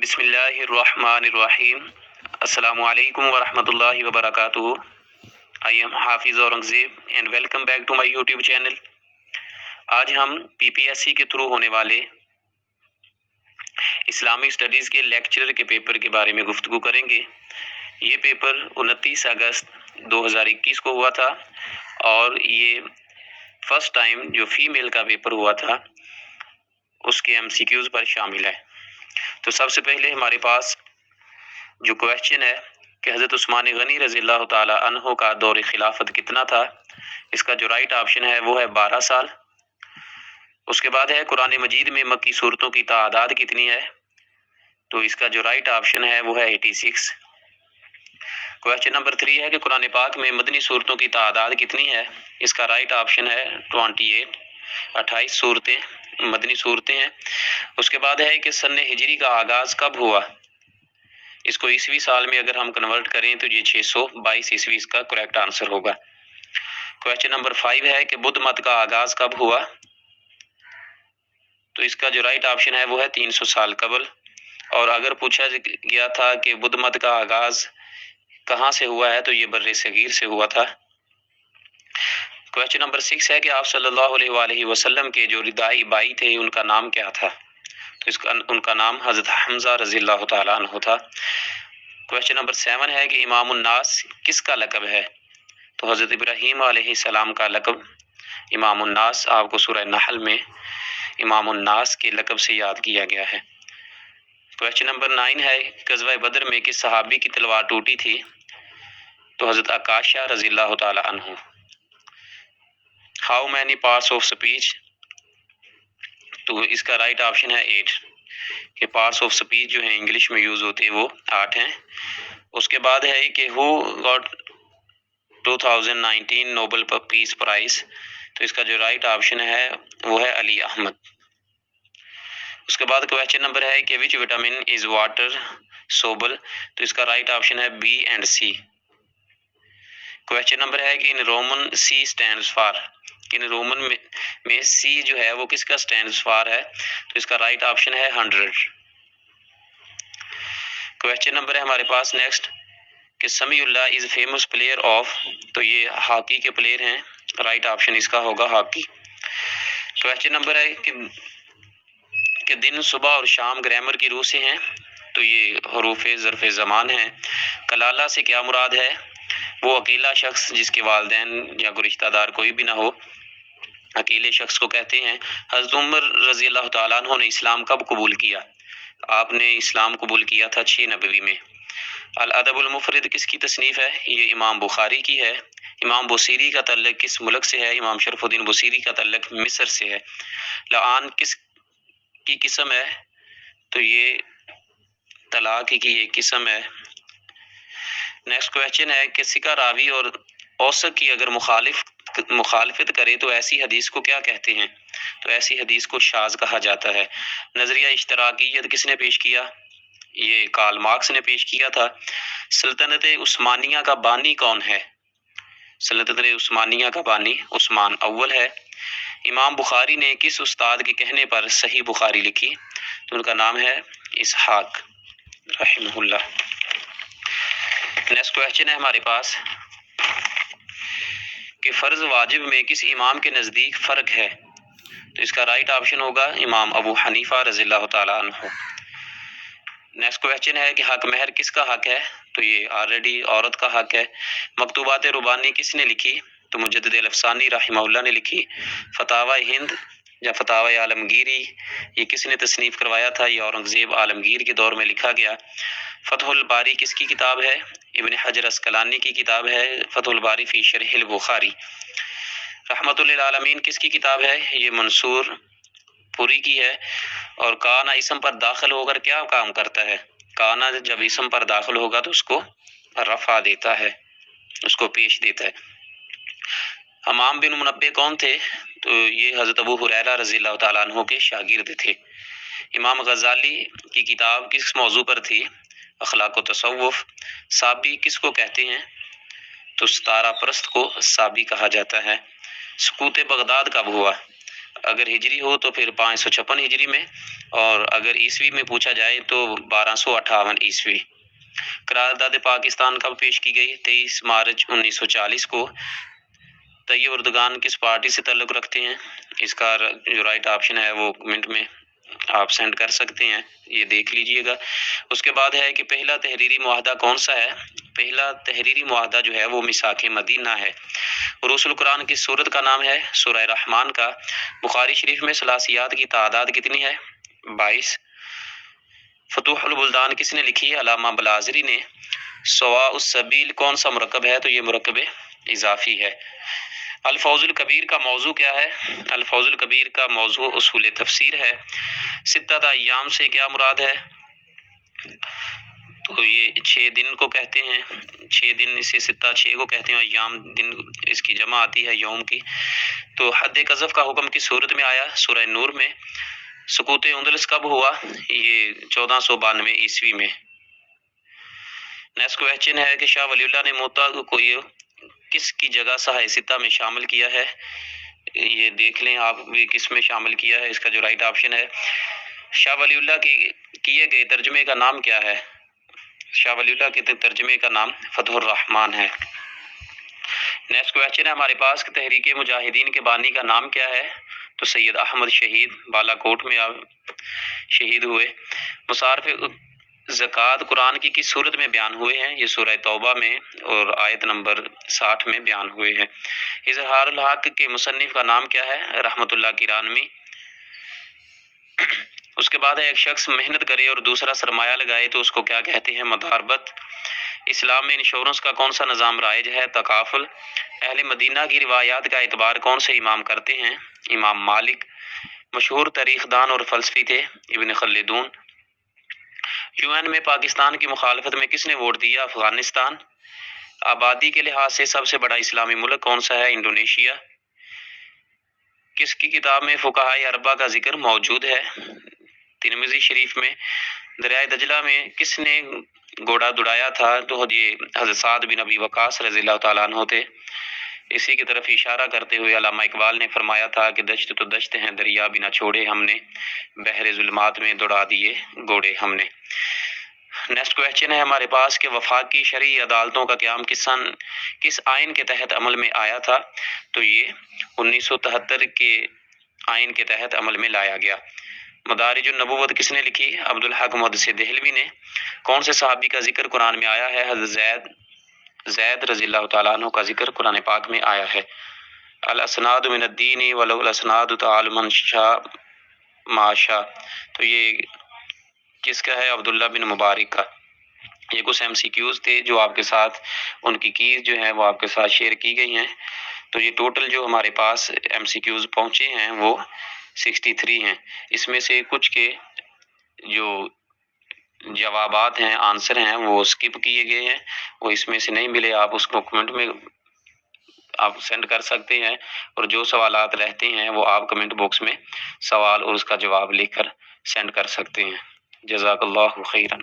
بسم اللہ الرحمن الرحیم۔ السلام علیکم ورحمۃ اللہ وبرکاتہ۔ I am Hafiz Aurangzeb and welcome back to my YouTube channel. آج ہم PPSC کے تھرو ہونے والے اسلامک اسٹڈیز کے لیکچرر کے پیپر کے بارے میں گفتگو کریں گے۔ یہ پیپر 29 اگست 2021 کو ہوا تھا اور یہ فرسٹ ٹائم جو فیمیل کا پیپر ہوا تھا اس کے MCQs پر شامل ہے۔ تو سب سے پہلے ہمارے پاس جو کویشچن ہے کہ حضرت عثمان غنی رضی اللہ تعالی عنہ کا دور خلافت کتنا تھا، اس کا جو رائٹ آپشن ہے وہ ہے 12 سال۔ اس کے بعد ہے قرآن مجید میں مکی صورتوں کی تعداد کتنی ہے، تو اس کا جو رائٹ آپشن ہے وہ ہے 86۔ کویشچن نمبر 3 ہے کہ قرآن پاک میں مدنی صورتوں کی تعداد کتنی ہے، اس کا رائٹ آپشن ہے 28، 28 صورتیں مدنی صورتیں ہیں۔ اس کے بعد ہے کہ سن ہجری کا آغاز کب ہوا، اس کو عیسوی سال میں اگر ہم کنورٹ کریں تو یہ 622 عیسوی اس کا کریکٹ آنسر ہوگا۔ کویشچن نمبر 5 ہے کہ بدھ مت کا آغاز کب ہوا، تو اس کا جو رائٹ آپشن ہے وہ ہے 300 سال قبل۔ اور اگر پوچھا گیا تھا کہ بدھ مت کا آغاز کہاں سے ہوا ہے تو یہ بر صغیر سے ہوا تھا۔ کویشچن نمبر 6 ہے کہ آپ صلی اللہ علیہ وآلہ وسلم کے جو ردائی بائی تھے ان کا نام کیا تھا، تو ان کا نام حضرت حمزہ رضی اللہ تعالیٰ عنہ تھا۔ کویشچن نمبر 7 ہے کہ امام الناس کس کا لقب ہے، تو حضرت ابراہیم علیہ السلام کا لقب امام الناس آپ کو سورہ نحل میں امام الناس کے لقب سے یاد کیا گیا ہے۔ کویشچن نمبر 9 ہے غزوہ بدر میں کس صحابی کی تلوار ٹوٹی تھی، تو حضرت عکاشہ رضی اللہ تعالیٰ عنہ۔ How many parts of speech, تو اس کا رائٹ آپشن ہے 8، کہ پارٹس آف اسپیچ جو ہیں انگلش میں یوز ہوتے ہیں وہ 8 ہیں۔ اس کے بعد ہے کہ who got 2019 Nobel peace prize, تو اس کا جو رائٹ آپشن ہے وہ ہے علی احمد۔ اس کے بعد کویشچن نمبر ہے کہ وچ وٹامن از واٹر سوبل، تو اس کا رائٹ آپشن ہے B and C. Question number ہے کہ in Roman C stands for, in Roman میں سی جو ہے وہ کس کا اسٹینڈز فار ہے، تو اس کا رائٹ آپشن ہے 100۔ کویشچن نمبر ہے ہمارے پاس نیکسٹ کہ سمیع اللہ از فیمس پلیئر آف، تو یہ ہاکی کے پلیئر ہیں، رائٹ آپشن اس کا ہوگا ہاکی۔ کویشچن نمبر ہے کہ دن صبح اور شام گرامر کی روح سے ہیں، تو یہ حروف ظرف زمان ہیں۔ کلالہ سے کیا مراد ہے، وہ اکیلا شخص جس کے والدین یا کوئی رشتہ دار کوئی بھی نہ ہو، اکیلے شخص کو کہتے ہیں۔ حضرت عمر رضی اللہ تعالیٰ عنہ نے اسلام کب قبول کیا، آپ نے اسلام قبول کیا تھا 6 نبوی میں۔ الادب المفرد کس کی تصنیف ہے، یہ امام بخاری کی ہے۔ امام بصیری کا تعلق کس ملک سے ہے، امام شرف الدین بصیری کا تعلق مصر سے ہے۔ لعان کس کی قسم ہے، تو یہ طلاق کی ایک قسم ہے۔ نیکسٹ کویشچن ہے کہ ثقہ راوی اور اوثق کی اگر مخالفت کرے تو ایسی حدیث کو کیا کہتے ہیں، تو ایسی حدیث کو شاذ کہا جاتا ہے۔ نظریہ اشتراکیت کس نے پیش کیا، یہ کارل مارکس نے پیش کیا تھا۔ سلطنت عثمانیہ کا بانی کون ہے، سلطنت عثمانیہ کا بانی عثمان اول ہے۔ امام بخاری نے کس استاد کے کہنے پر صحیح بخاری لکھی، تو ان کا نام ہے اسحاق رحمہ اللہ۔ نیکسٹ کویشچن ہے ہمارے پاس کہ فرض واجب میں کس امام کے نزدیک فرق ہے، تو اس کا رائٹ آپشن ہوگا امام ابو حنیفہ رضی اللہ تعالیٰ عنہ۔ نیکسٹ کویشچن ہے کہ حق مہر کس کا حق ہے، تو یہ آلریڈی عورت کا حق ہے۔ مکتوبات ربانی کس نے لکھی، تو مجدد الافسانی رحمہ اللہ نے لکھی۔ فتاوی ہند یا فتاوی عالمگیری یہ کس نے تصنیف کروایا تھا، یہ اورنگزیب عالمگیر کے دور میں لکھا گیا۔ فتح الباری کس کی کتاب ہے، ابن حجر عسقلانی کی کتاب ہے فتح الباری فی شرح البخاری۔ رحمت للعالمین کس کی کتاب ہے، یہ منصور پوری کی ہے۔ اور کانا اسم پر داخل ہو کر کیا کام کرتا ہے، کانا جب اسم پر داخل ہوگا تو اس کو رفع دیتا ہے، اس کو پیش دیتا ہے۔ حمام بن منبع کون تھے، تو یہ حضرت ابو ہریرہ رضی اللہ تعالیٰ عنہ کے شاگرد تھے۔ امام غزالی کی کتاب کس موضوع پر تھی، اخلاق و تصوف۔ صابی کس کو کہتے ہیں، تو ستارہ پرست کو صابی کہا جاتا ہے۔ سقوط بغداد کب ہوا، اگر ہجری ہو تو پھر 556 ہجری میں، اور اگر عیسوی میں پوچھا جائے تو 1258 عیسوی۔ قرارداد پاکستان کب پیش کی گئی؟ 23 مارچ 1940 کو۔ طیب اردگان کس پارٹی سے تعلق رکھتے ہیں؟ اس کا جو رائٹ آپشن ہے وہ کمنٹ میں آپ سینڈ کر سکتے ہیں، یہ دیکھ لیجئے گا۔ اس کے بعد ہے کہ پہلا تحریری معاہدہ کون سا ہے؟ پہلا تحریری معاہدہ جو ہے وہ میثاق مدینہ ہے۔ عروس القرآن کس سورت کا نام ہے؟ سورہ رحمان کا۔ بخاری شریف میں ثلاثیات کی تعداد کتنی ہے؟ 22۔ فتوح البلدان کس نے لکھی ہے؟ علامہ بلازری نے۔ سواء السبیل کون سا مرکب ہے؟ تو یہ مرکب اضافی ہے۔ الفوز الکبیر کا موضوع کیا ہے؟ الفوز الکبیر کا موضوع اصول تفسیر ہے۔ ستۃ ایام سے کیا مراد ہے؟ تو یہ 6 دن کو کہتے ہیں، 6 دن سے ستہ 6 کو کہتے ہیں، ایام دن اس کی جمع آتی ہے یوم کی۔ تو حد قذف کا حکم کس صورت میں آیا؟ سورہ نور میں۔ سقوط اندلس کب ہوا؟ یہ 1492 عیسوی میں۔ نیکسٹ کویسچن ہے کہ شاہ ولی اللہ نے موطا کو یہ کس کی جگہ صحائے ستہ میں شامل کیا ہے؟ یہ دیکھ لیں آپ بھی کس میں شامل کیا ہے۔ اس کا جو رائٹ آپشن ہے، شاہ ولی اللہ کی کیے گئے ترجمے کا نام کیا ہے؟ شاہ ولی اللہ کے ترجمے کا نام فتح الرحمان ہے۔ نیکسٹ کویسچن ہے ہمارے پاس کہ تحریک مجاہدین کے بانی کا نام کیا ہے؟ تو سید احمد شہید، بالا کوٹ میں آپ شہید ہوئے۔ مصارف زکوٰۃ قرآن کی کس صورت میں بیان ہوئے ہیں؟ یہ سورہ توبہ میں اور آیت نمبر 60 میں بیان ہوئے ہیں۔ اظہار الحق کے مصنف کا نام کیا ہے؟ رحمت اللہ کرانوی۔ اس کے بعد ہے ایک شخص محنت کرے اور دوسرا سرمایہ لگائے تو اس کو کیا کہتے ہیں؟ مداربت۔ اسلام میں انشورنس کا کون سا نظام رائج ہے؟ تکافل۔ اہل مدینہ کی روایات کا اعتبار کون سے امام کرتے ہیں؟ امام مالک۔ مشہور تاریخ دان اور فلسفی تھے ابن خلدون۔ UN میں پاکستان کی مخالفت میں کس نے ووٹ دیا؟ افغانستان۔ آبادی کے لحاظ سے سب سے بڑا اسلامی ملک کون سا ہے؟ انڈونیشیا۔ کس کی کتاب میں فقہائے اربعہ کا ذکر موجود ہے؟ ترمذی شریف میں۔ دریائے دجلہ میں کس نے گھوڑا دوڑایا تھا؟ تو یہ حضرت سعد بن ابی وقاص رضی اللہ تعالیٰ عنہ تھے۔ اسی کی طرف اشارہ کرتے ہوئے علامہ اقبال نے فرمایا تھا کہ دشت تو دشت ہیں دریا بھی نہ چھوڑے ہم نے، بحر ظلمات میں دوڑا دیے گھوڑے ہم نے۔ نیکسٹ کویسچن ہے ہمارے پاس کہ وفاقی شرعی عدالتوں کا قیام کس آئین کے تحت عمل میں آیا تھا؟ تو یہ 1973 کے آئین کے تحت عمل میں لایا گیا۔ مدارج النبوت کس نے لکھی؟ عبدالحق محدث دہلوی نے۔ کون سے صحابی کا ذکر قرآن میں آیا ہے؟ حضرت زید رضی اللہ تعالیٰ عنہ کا ذکر قرآن پاک میں آیا ہے۔ الاسناد من الدین ولو الاسناد تعالی من شاء ما شاء، تو یہ کس کا ہے؟ عبداللہ بن مبارک کا۔ یہ کچھ MCQs تھے جو آپ کے ساتھ ان کی کیز جو ہیں وہ آپ کے ساتھ شیئر کی گئی ہیں۔ تو یہ ٹوٹل جو ہمارے پاس MCQs پہنچے ہیں وہ 63 ہیں۔ اس میں سے کچھ کے جو جوابات ہیں، آنسر ہیں، وہ سکپ کیے گئے ہیں، وہ اس میں سے نہیں ملے۔ آپ اس کو کمنٹ میں آپ سینڈ کر سکتے ہیں، اور جو سوالات رہتے ہیں وہ آپ کمنٹ باکس میں سوال اور اس کا جواب لکھ کر سینڈ کر سکتے ہیں۔ جزاک اللہ خیرا۔